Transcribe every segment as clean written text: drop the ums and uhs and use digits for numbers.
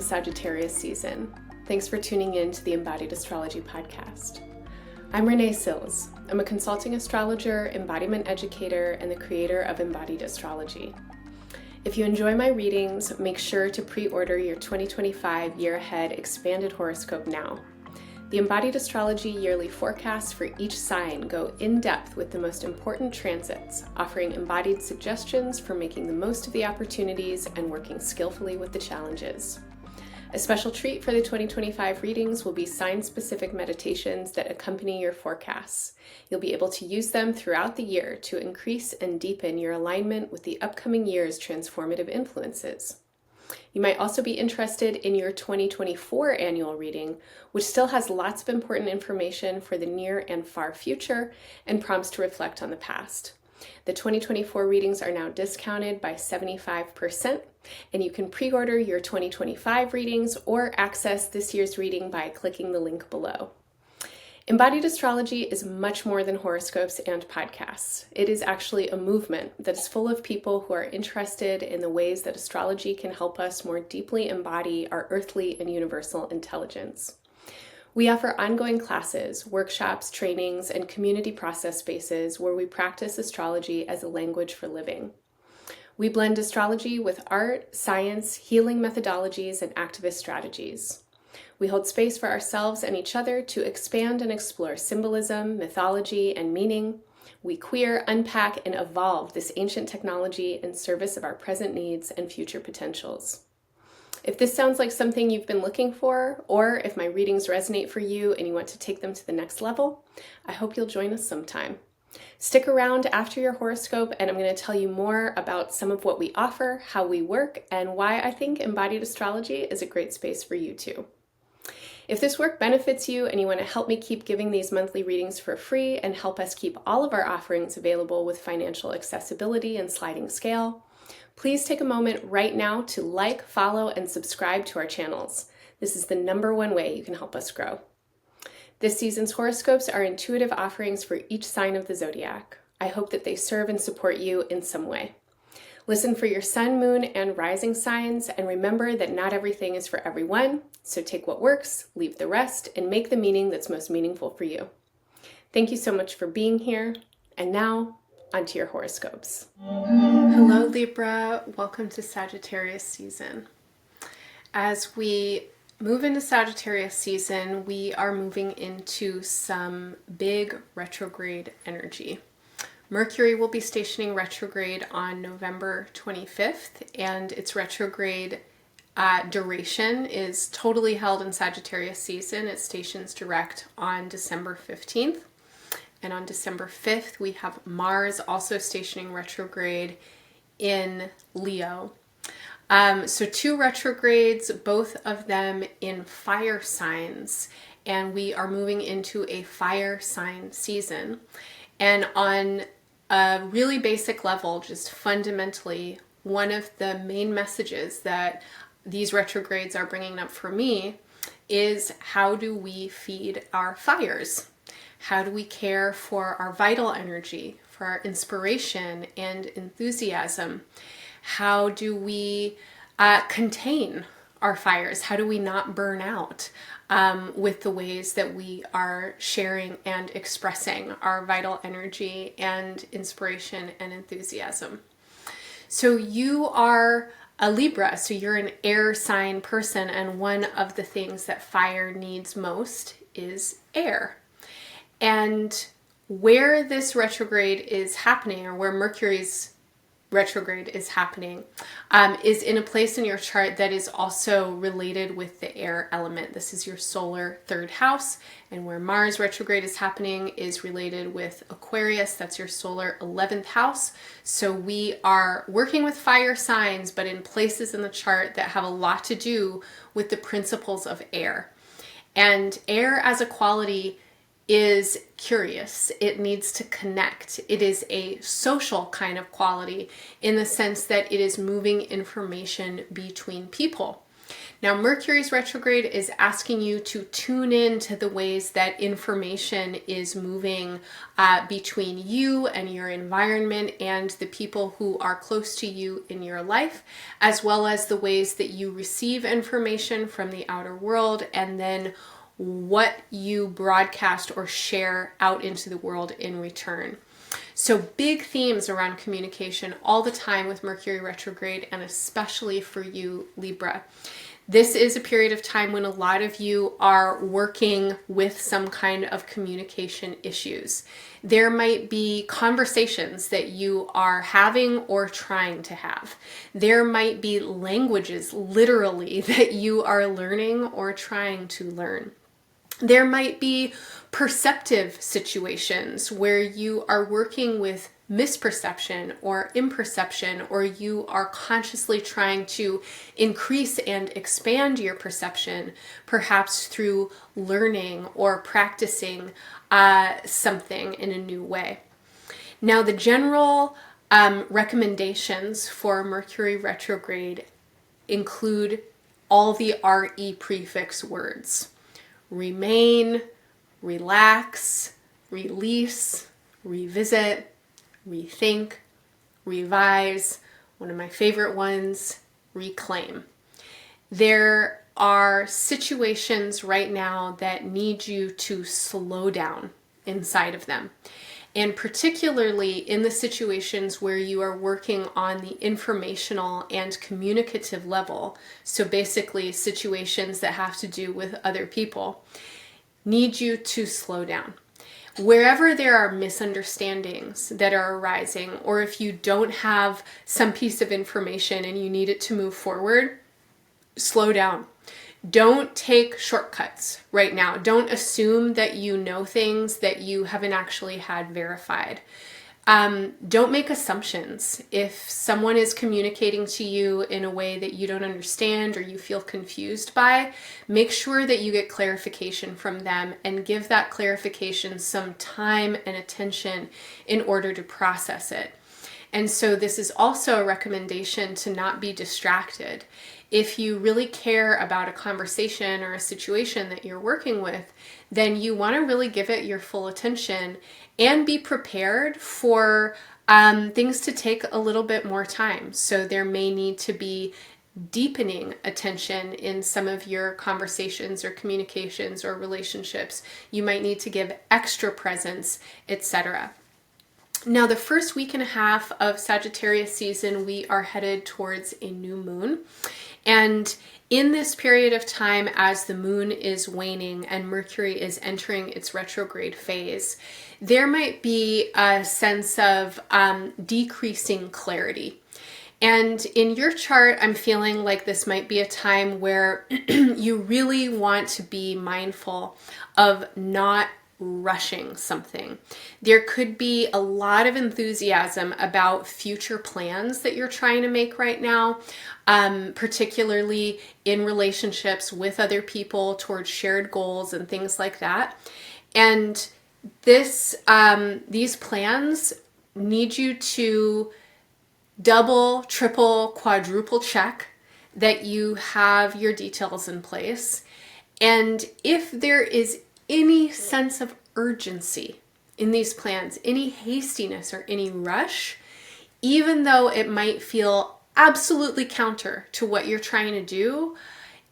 Sagittarius season. Thanks for tuning in to the Embodied Astrology podcast. I'm Renee Sills. I'm a consulting astrologer, embodiment educator, and the creator of Embodied Astrology. If you enjoy my readings, make sure to pre-order your 2025 Year Ahead Expanded Horoscope now. The Embodied Astrology yearly forecasts for each sign go in-depth with the most important transits, offering embodied suggestions for making the most of the opportunities and working skillfully with the challenges. A special treat for the 2025 readings will be sign-specific meditations that accompany your forecasts. You'll be able to use them throughout the year to increase and deepen your alignment with the upcoming year's transformative influences. You might also be interested in your 2024 annual reading, which still has lots of important information for the near and far future and prompts to reflect on the past. The 2024 readings are now discounted by 75%, and you can pre-order your 2025 readings or access this year's reading by clicking the link below. Embodied Astrology is much more than horoscopes and podcasts. It is actually a movement that is full of people who are interested in the ways that astrology can help us more deeply embody our earthly and universal intelligence. We offer ongoing classes, workshops, trainings, and community process spaces where we practice astrology as a language for living. We blend astrology with art, science, healing methodologies, and activist strategies. We hold space for ourselves and each other to expand and explore symbolism, mythology, and meaning. We queer, unpack, and evolve this ancient technology in service of our present needs and future potentials. If this sounds like something you've been looking for, or if my readings resonate for you and you want to take them to the next level, I hope you'll join us sometime. Stick around after your horoscope, and I'm going to tell you more about some of what we offer, how we work, and why I think embodied astrology is a great space for you too. If this work benefits you and you want to help me keep giving these monthly readings for free and help us keep all of our offerings available with financial accessibility and sliding scale, please take a moment right now to like, follow, and subscribe to our channels. This is the #1 way you can help us grow. This season's horoscopes are intuitive offerings for each sign of the zodiac. I hope that they serve and support you in some way. Listen for your sun, moon, and rising signs, and remember that not everything is for everyone, so take what works, leave the rest, and make the meaning that's most meaningful for you. Thank you so much for being here, and now, onto your horoscopes. Hello Libra, welcome to Sagittarius season. As we move into Sagittarius season, we are moving into some big retrograde energy. Mercury will be stationing retrograde on November 25th, and its retrograde duration is totally held in Sagittarius season. It stations direct on December 15th. And on December 5th, we have Mars also stationing retrograde in Leo. So 2 retrogrades, both of them in fire signs, and we are moving into a fire sign season. And on a really basic level, just fundamentally, one of the main messages that these retrogrades are bringing up for me is, how do we feed our fires? How do we care for our vital energy, for our inspiration and enthusiasm? How do we contain our fires? How do we not burn out with the ways that we are sharing and expressing our vital energy and inspiration and enthusiasm? So you are a Libra, so you're an air sign person, and one of the things that fire needs most is air. And where this retrograde is happening, or where Mercury's retrograde is happening, is in a place in your chart that is also related with the air element. This is your solar 3rd house, and where Mars retrograde is happening is related with Aquarius. That's your solar 11th house. So we are working with fire signs, but in places in the chart that have a lot to do with the principles of air. And air as a quality is curious. It needs to connect. It is a social kind of quality in the sense that it is moving information between people. Now, Mercury's retrograde is asking you to tune in to the ways that information is moving between you and your environment and the people who are close to you in your life, as well as the ways that you receive information from the outer world, and then what you broadcast or share out into the world in return. So big themes around communication all the time with Mercury retrograde, and especially for you, Libra. This is a period of time when a lot of you are working with some kind of communication issues. There might be conversations that you are having or trying to have. There might be languages, literally, that you are learning or trying to learn. There might be perceptive situations where you are working with misperception or imperception, or you are consciously trying to increase and expand your perception, perhaps through learning or practicing something in a new way. Now, the general recommendations for Mercury retrograde include all the RE prefix words: remain, relax, release, revisit, rethink, revise, one of my favorite ones, reclaim. There are situations right now that need you to slow down inside of them. And particularly in the situations where you are working on the informational and communicative level, so basically situations that have to do with other people, need you to slow down. Wherever there are misunderstandings that are arising, or if you don't have some piece of information and you need it to move forward, slow down. Don't take shortcuts right now. Don't assume that you know things that you haven't actually had verified. Don't make assumptions. If someone is communicating to you in a way that you don't understand or you feel confused by, make sure that you get clarification from them and give that clarification some time and attention in order to process it. And so this is also a recommendation to not be distracted. If you really care about a conversation or a situation that you're working with, then you want to really give it your full attention and be prepared for things to take a little bit more time. So there may need to be deepening attention in some of your conversations or communications or relationships. You might need to give extra presence, etc. Now, the first week and a half of Sagittarius season, we are headed towards a new moon. And in this period of time, as the moon is waning and Mercury is entering its retrograde phase, there might be a sense of decreasing clarity. And in your chart, I'm feeling like this might be a time where you really want to be mindful of not rushing something. There could be a lot of enthusiasm about future plans that you're trying to make right now, particularly in relationships with other people towards shared goals and things like that. And these plans need you to double, triple, quadruple check that you have your details in place. And if there is any sense of urgency in these plans, any hastiness or any rush, even though it might feel absolutely counter to what you're trying to do,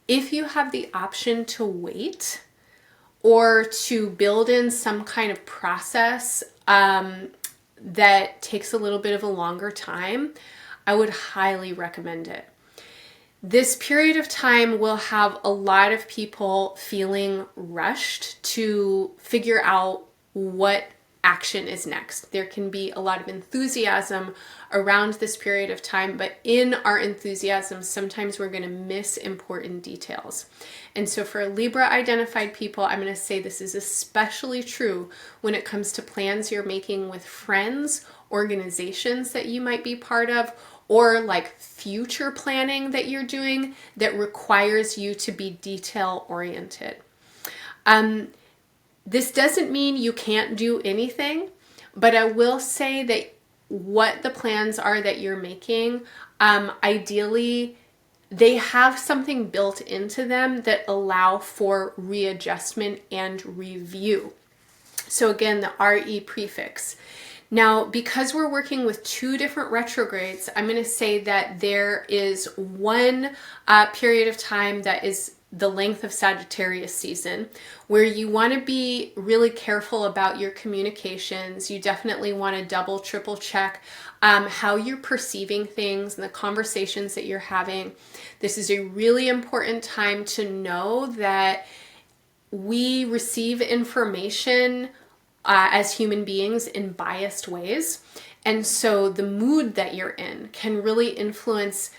if you have the option to wait or to build in some kind of process that takes a little bit of a longer time, I would highly recommend it. This period of time will have a lot of people feeling rushed to figure out what action is next. There can be a lot of enthusiasm around this period of time, but in our enthusiasm, sometimes we're going to miss important details. And so for Libra identified people, I'm going to say this is especially true when it comes to plans you're making with friends, organizations that you might be part of, or like future planning that you're doing that requires you to be detail oriented. This doesn't mean you can't do anything, but I will say that what the plans are that you're making, ideally they have something built into them that allow for readjustment and review. So again, the RE prefix. Now, because we're working with two different retrogrades, I'm going to say that there is one period of time that is the length of Sagittarius season, where you want to be really careful about your communications. You definitely want to double, triple check how you're perceiving things and the conversations that you're having. This is a really important time to know that we receive information as human beings in biased ways. And so the mood that you're in can really influence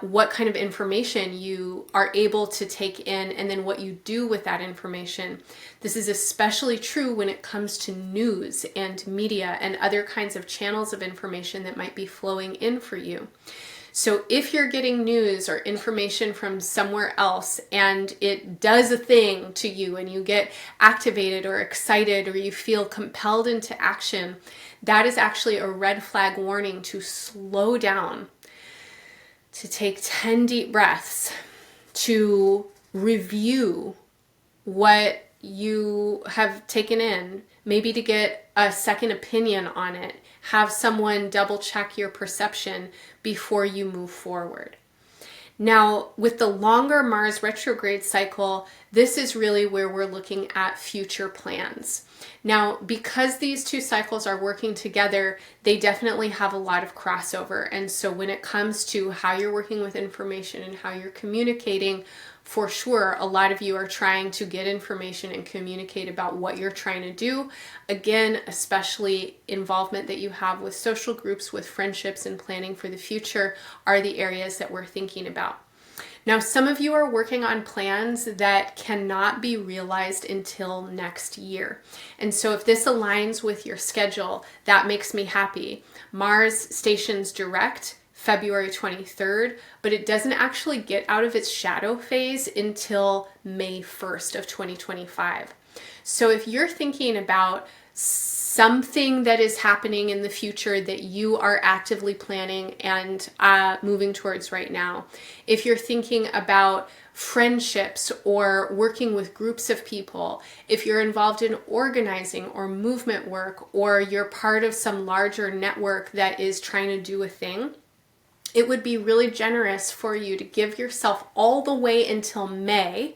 what kind of information you are able to take in and then what you do with that information. This is especially true when it comes to news and media and other kinds of channels of information that might be flowing in for you. So if you're getting news or information from somewhere else and it does a thing to you and you get activated or excited or you feel compelled into action, that is actually a red flag warning to slow down, to take 10 deep breaths, to review what you have taken in, maybe to get a second opinion on it. Have someone double check your perception before you move forward. Now, with the longer Mars retrograde cycle, this is really where we're looking at future plans. Now, because these two cycles are working together, they definitely have a lot of crossover. And so when it comes to how you're working with information and how you're communicating, for sure, a lot of you are trying to get information and communicate about what you're trying to do. Again, especially involvement that you have with social groups, with friendships, and planning for the future are the areas that we're thinking about. Now, some of you are working on plans that cannot be realized until next year. And so if this aligns with your schedule, that makes me happy. Mars stations direct February 23rd, but it doesn't actually get out of its shadow phase until May 1st of 2025. So if you're thinking about something that is happening in the future that you are actively planning and moving towards right now, if you're thinking about friendships or working with groups of people, if you're involved in organizing or movement work, or you're part of some larger network that is trying to do a thing, it would be really generous for you to give yourself all the way until May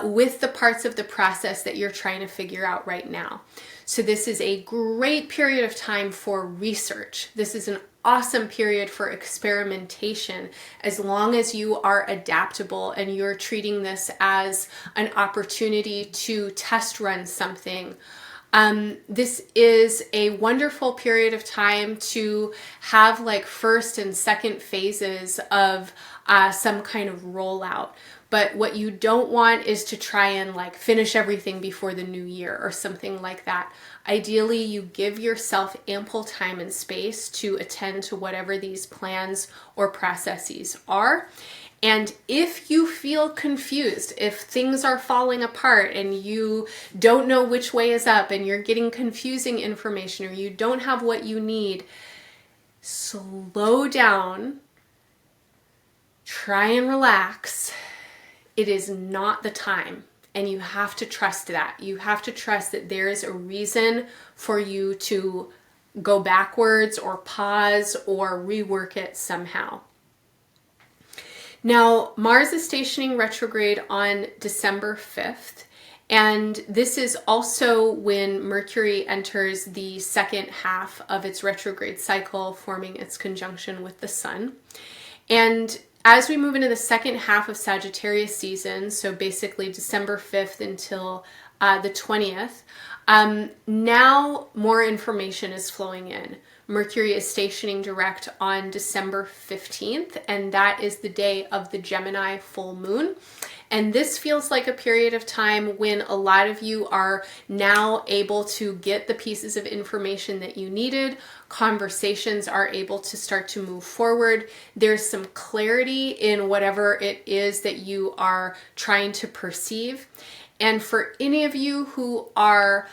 with the parts of the process that you're trying to figure out right now. So this is a great period of time for research. This is an awesome period for experimentation, as long as you are adaptable and you're treating this as an opportunity to test run something. This is a wonderful period of time to have like first and second phases of some kind of rollout. But what you don't want is to try and like finish everything before the new year or something like that. Ideally, you give yourself ample time and space to attend to whatever these plans or processes are. And if you feel confused, if things are falling apart and you don't know which way is up and you're getting confusing information or you don't have what you need, slow down, try and relax. It is not the time, and you have to trust that. You have to trust that there is a reason for you to go backwards or pause or rework it somehow. Now, Mars is stationing retrograde on December 5th, and this is also when Mercury enters the second half of its retrograde cycle, forming its conjunction with the Sun. And as we move into the second half of Sagittarius season, so basically December 5th until the 20th, now more information is flowing in. Mercury is stationing direct on December 15th, and that is the day of the Gemini full moon. And this feels like a period of time when a lot of you are now able to get the pieces of information that you needed. Conversations are able to start to move forward. There's some clarity in whatever it is that you are trying to perceive. And for any of you who are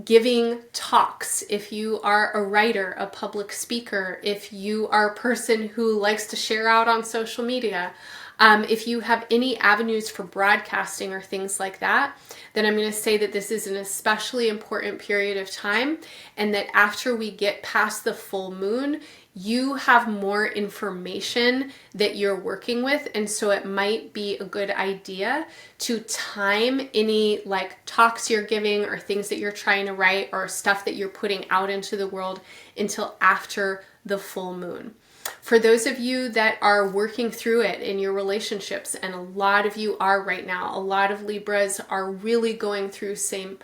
giving talks, if you are a writer, a public speaker, if you are a person who likes to share out on social media, if you have any avenues for broadcasting or things like that, then I'm going to say that this is an especially important period of time, and that after we get past the full moon, you have more information that you're working with. And so it might be a good idea to time any like talks you're giving or things that you're trying to write or stuff that you're putting out into the world until after the full moon. For those of you that are working through it in your relationships, and a lot of you are right now, a lot of Libras are really going through same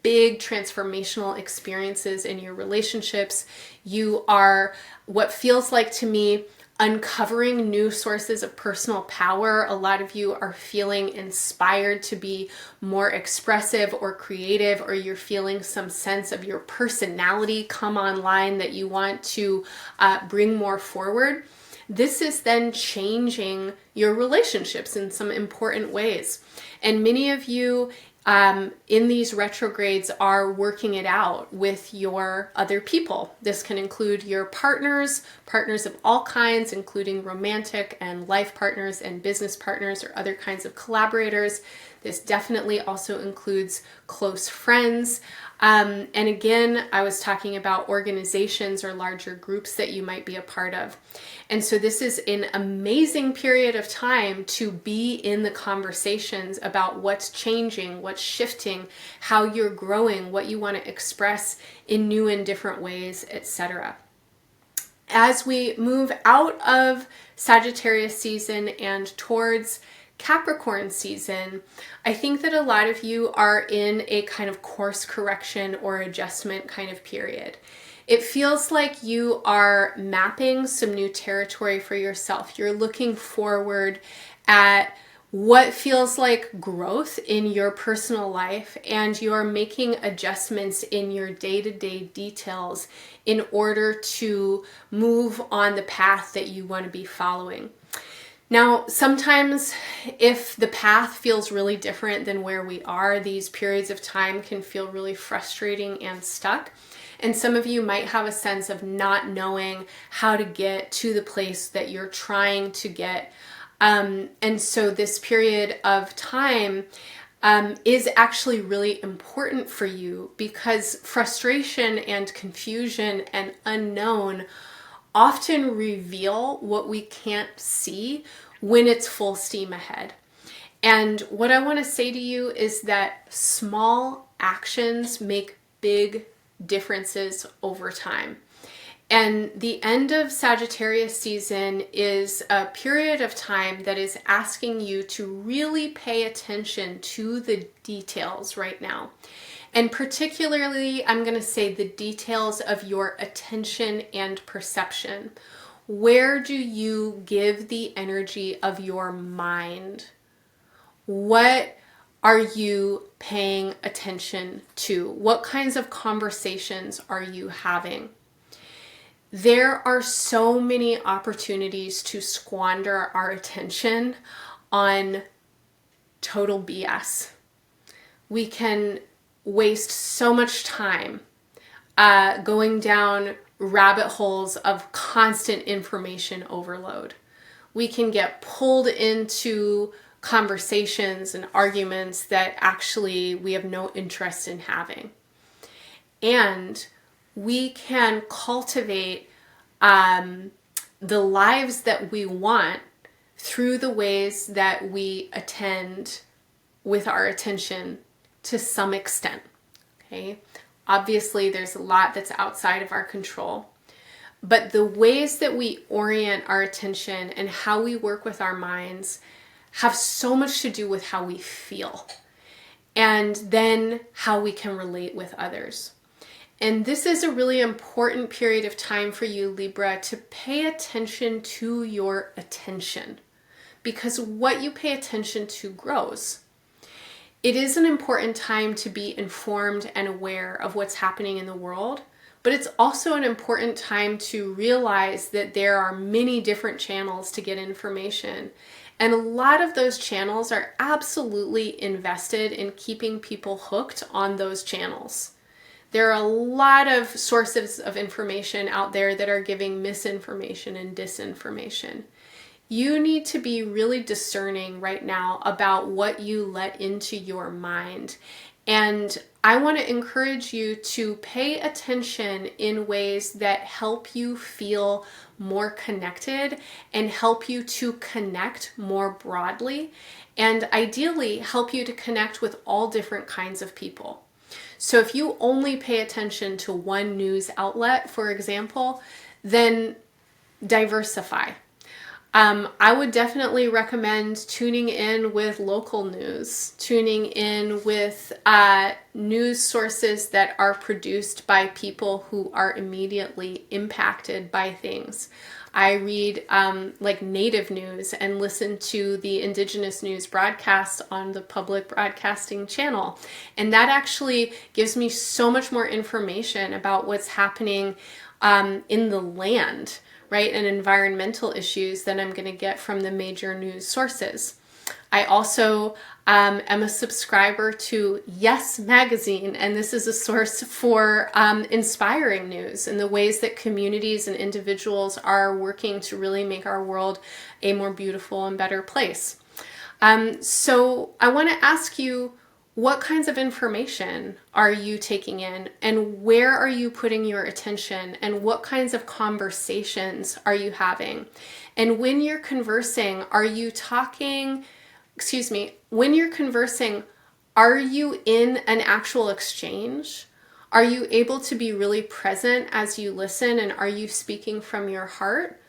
big transformational experiences in your relationships. You are, what feels like to me, uncovering new sources of personal power. A lot of you are feeling inspired to be more expressive or creative, or you're feeling some sense of your personality come online that you want to bring more forward. This is then changing your relationships in some important ways. And many of you in these retrogrades are working it out with your other people. This can include your partners of all kinds, including romantic and life partners and business partners or other kinds of collaborators. This definitely also includes close friends. And again, I was talking about organizations or larger groups that you might be a part of. And so this is an amazing period of time to be in the conversations about what's changing, what's shifting, how you're growing, what you want to express in new and different ways, etc. As we move out of Sagittarius season and towards Capricorn season, I think that a lot of you are in a kind of course correction or adjustment kind of period. It feels like you are mapping some new territory for yourself. You're looking forward at what feels like growth in your personal life, and you're making adjustments in your day-to-day details in order to move on the path that you want to be following. Now, sometimes if the path feels really different than where we are, these periods of time can feel really frustrating and stuck. And some of you might have a sense of not knowing how to get to the place that you're trying to get. And so this period of time is actually really important for you, because frustration and confusion and unknown often reveal what we can't see when it's full steam ahead. And what I want to say to you is that small actions make big differences over time. And the end of Sagittarius season is a period of time that is asking you to really pay attention to the details right now. And particularly, I'm going to say the details of your attention and perception. Where do you give the energy of your mind? What are you paying attention to? What kinds of conversations are you having? There are so many opportunities to squander our attention on total BS. We can waste so much time going down rabbit holes of constant information overload. We can get pulled into conversations and arguments that actually we have no interest in having. And we can cultivate the lives that we want through the ways that we attend with our attention to some extent. Okay? Obviously, there's a lot that's outside of our control. But the ways that we orient our attention and how we work with our minds have so much to do with how we feel, and then how we can relate with others. And this is a really important period of time for you, Libra, to pay attention to your attention, because what you pay attention to grows. It is an important time to be informed and aware of what's happening in the world, but it's also an important time to realize that there are many different channels to get information. And a lot of those channels are absolutely invested in keeping people hooked on those channels. There are a lot of sources of information out there that are giving misinformation and disinformation. You need to be really discerning right now about what you let into your mind. And I want to encourage you to pay attention in ways that help you feel more connected and help you to connect more broadly, and ideally help you to connect with all different kinds of people. So if you only pay attention to one news outlet, for example, then diversify. I would definitely recommend tuning in with local news, tuning in with news sources that are produced by people who are immediately impacted by things. I read like native news and listen to the Indigenous news broadcast on the public broadcasting channel. And that actually gives me so much more information about what's happening in the land, right, and environmental issues than I'm going to get from the major news sources. I also am a subscriber to Yes Magazine, and this is a source for inspiring news and the ways that communities and individuals are working to really make our world a more beautiful and better place. So I want to ask you, what kinds of information are you taking in, and where are you putting your attention, and what kinds of conversations are you having? And when you're conversing, when you're conversing, are you in an actual exchange? Are you able to be really present as you listen, and are you speaking from your heart?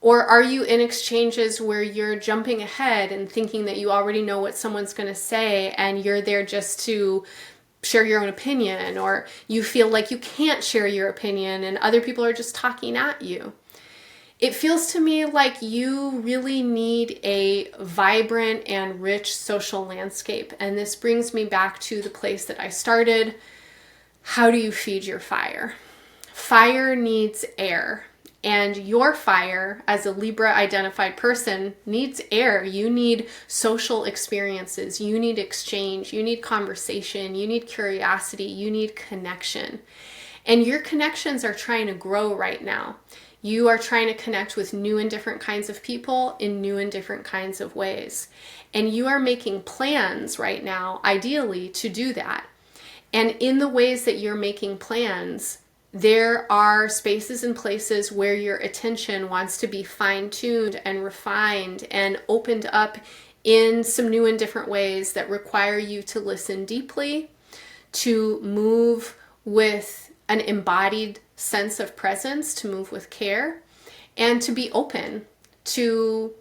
Or are you in exchanges where you're jumping ahead and thinking that you already know what someone's going to say and you're there just to share your own opinion, or you feel like you can't share your opinion and other people are just talking at you? It feels to me like you really need a vibrant and rich social landscape. And this brings me back to the place that I started. How do you feed your fire? Fire needs air. And your fire, as a Libra identified person, needs air. You need social experiences. You need exchange. You need conversation. You need curiosity. You need connection. And your connections are trying to grow right now. You are trying to connect with new and different kinds of people in new and different kinds of ways. And you are making plans right now, ideally, to do that. And in the ways that you're making plans, there are spaces and places where your attention wants to be fine-tuned and refined and opened up in some new and different ways that require you to listen deeply, to move with an embodied sense of presence, to move with care, and to be open to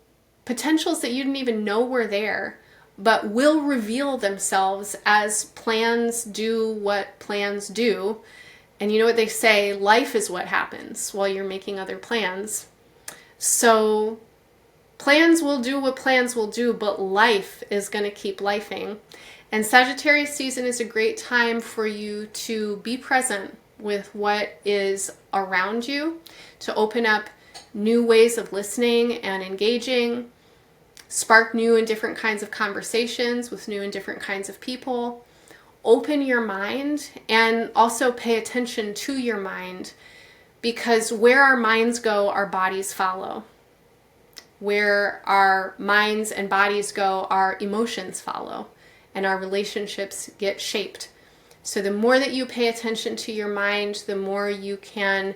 potentials that you didn't even know were there, but will reveal themselves as plans do what plans do. And you know what they say, life is what happens while you're making other plans. So plans will do what plans will do, but life is going to keep lifing. And Sagittarius season is a great time for you to be present with what is around you, to open up new ways of listening and engaging, spark new and different kinds of conversations with new and different kinds of people. Open your mind and also pay attention to your mind, because where our minds go, our bodies follow. Where our minds and bodies go, our emotions follow, and our relationships get shaped. So the more that you pay attention to your mind, the more you can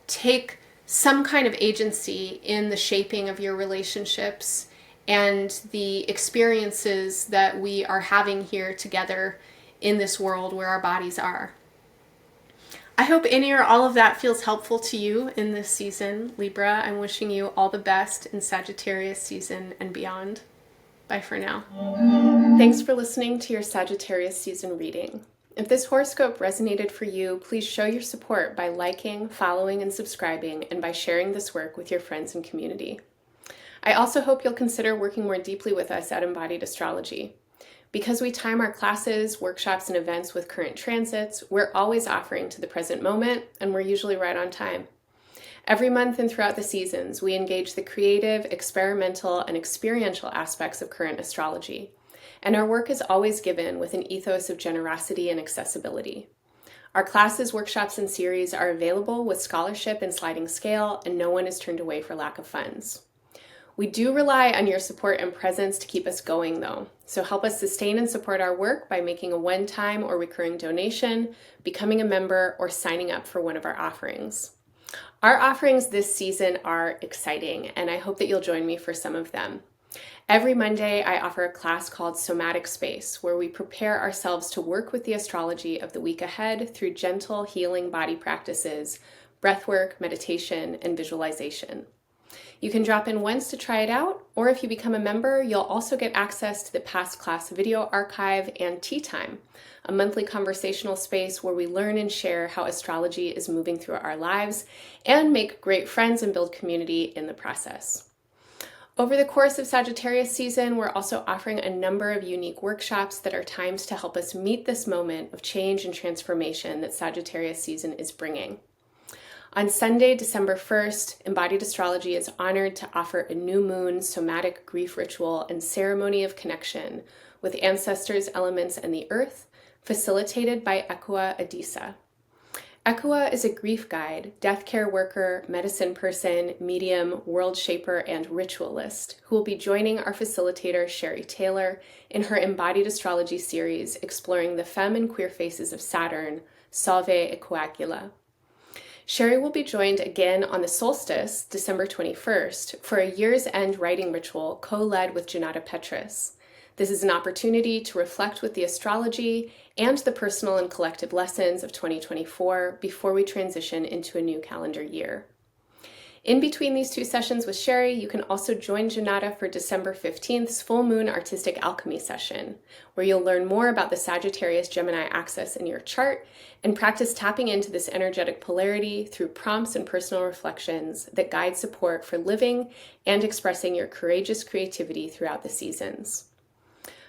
take some kind of agency in the shaping of your relationships and the experiences that we are having here together in this world where our bodies are. I hope any or all of that feels helpful to you in this season, Libra. I'm wishing you all the best in Sagittarius season and beyond. Bye for now. Thanks for listening to your Sagittarius season reading. If this horoscope resonated for you, please show your support by liking, following, and subscribing, and by sharing this work with your friends and community. I also hope you'll consider working more deeply with us at Embodied Astrology. Because we time our classes, workshops, and events with current transits, we're always offering to the present moment, and we're usually right on time. Every month and throughout the seasons, we engage the creative, experimental, and experiential aspects of current astrology. And our work is always given with an ethos of generosity and accessibility. Our classes, workshops, and series are available with scholarship and sliding scale, and no one is turned away for lack of funds. We do rely on your support and presence to keep us going, though. So help us sustain and support our work by making a one-time or recurring donation, becoming a member, or signing up for one of our offerings. Our offerings this season are exciting, and I hope that you'll join me for some of them. Every Monday, I offer a class called Somatic Space, where we prepare ourselves to work with the astrology of the week ahead through gentle healing body practices, breathwork, meditation, and visualization. You can drop in once to try it out, or if you become a member, you'll also get access to the past class video archive and Tea Time, a monthly conversational space where we learn and share how astrology is moving through our lives and make great friends and build community in the process. Over the course of Sagittarius season, we're also offering a number of unique workshops that are times to help us meet this moment of change and transformation that Sagittarius season is bringing. On Sunday, December 1st, Embodied Astrology is honored to offer a new moon somatic grief ritual and ceremony of connection with ancestors, elements, and the earth, facilitated by Ekua Adisa. Ekua is a grief guide, death care worker, medicine person, medium, world shaper, and ritualist who will be joining our facilitator, Sherry Taylor, in her Embodied Astrology series exploring the femme and queer faces of Saturn, Salve Equagula. Sherry will be joined again on the solstice, December 21st, for a year's end writing ritual co-led with Janata Petrus. This is an opportunity to reflect with the astrology and the personal and collective lessons of 2024 before we transition into a new calendar year. In between these two sessions with Sherry, you can also join Janata for December 15th's Full Moon Artistic Alchemy session, where you'll learn more about the Sagittarius-Gemini axis in your chart and practice tapping into this energetic polarity through prompts and personal reflections that guide support for living and expressing your courageous creativity throughout the seasons.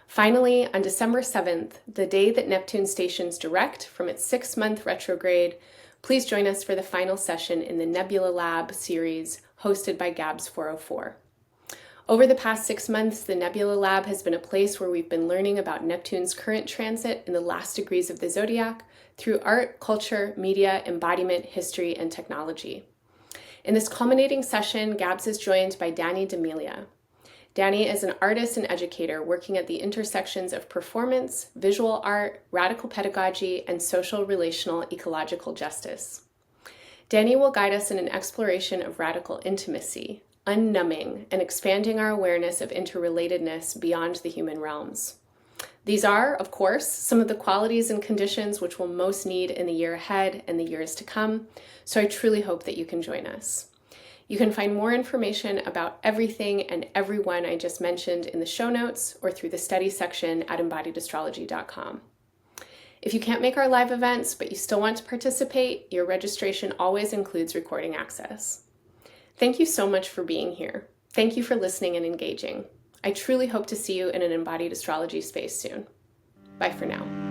Finally, on December 7th, the day that Neptune stations direct from its 6-month retrograde, please join us for the final session in the Nebula Lab series hosted by Gabs 404. Over the past 6 months, the Nebula Lab has been a place where we've been learning about Neptune's current transit in the last degrees of the zodiac through art, culture, media, embodiment, history, and technology. In this culminating session, Gabs is joined by Danny D'Amelia. Danny is an artist and educator working at the intersections of performance, visual art, radical pedagogy, and social, relational, ecological justice. Danny will guide us in an exploration of radical intimacy, unnumbing, and expanding our awareness of interrelatedness beyond the human realms. These are, of course, some of the qualities and conditions which we'll most need in the year ahead and the years to come, so I truly hope that you can join us. You can find more information about everything and everyone I just mentioned in the show notes or through the study section at embodiedastrology.com. If you can't make our live events, but you still want to participate, your registration always includes recording access. Thank you so much for being here. Thank you for listening and engaging. I truly hope to see you in an Embodied Astrology space soon. Bye for now.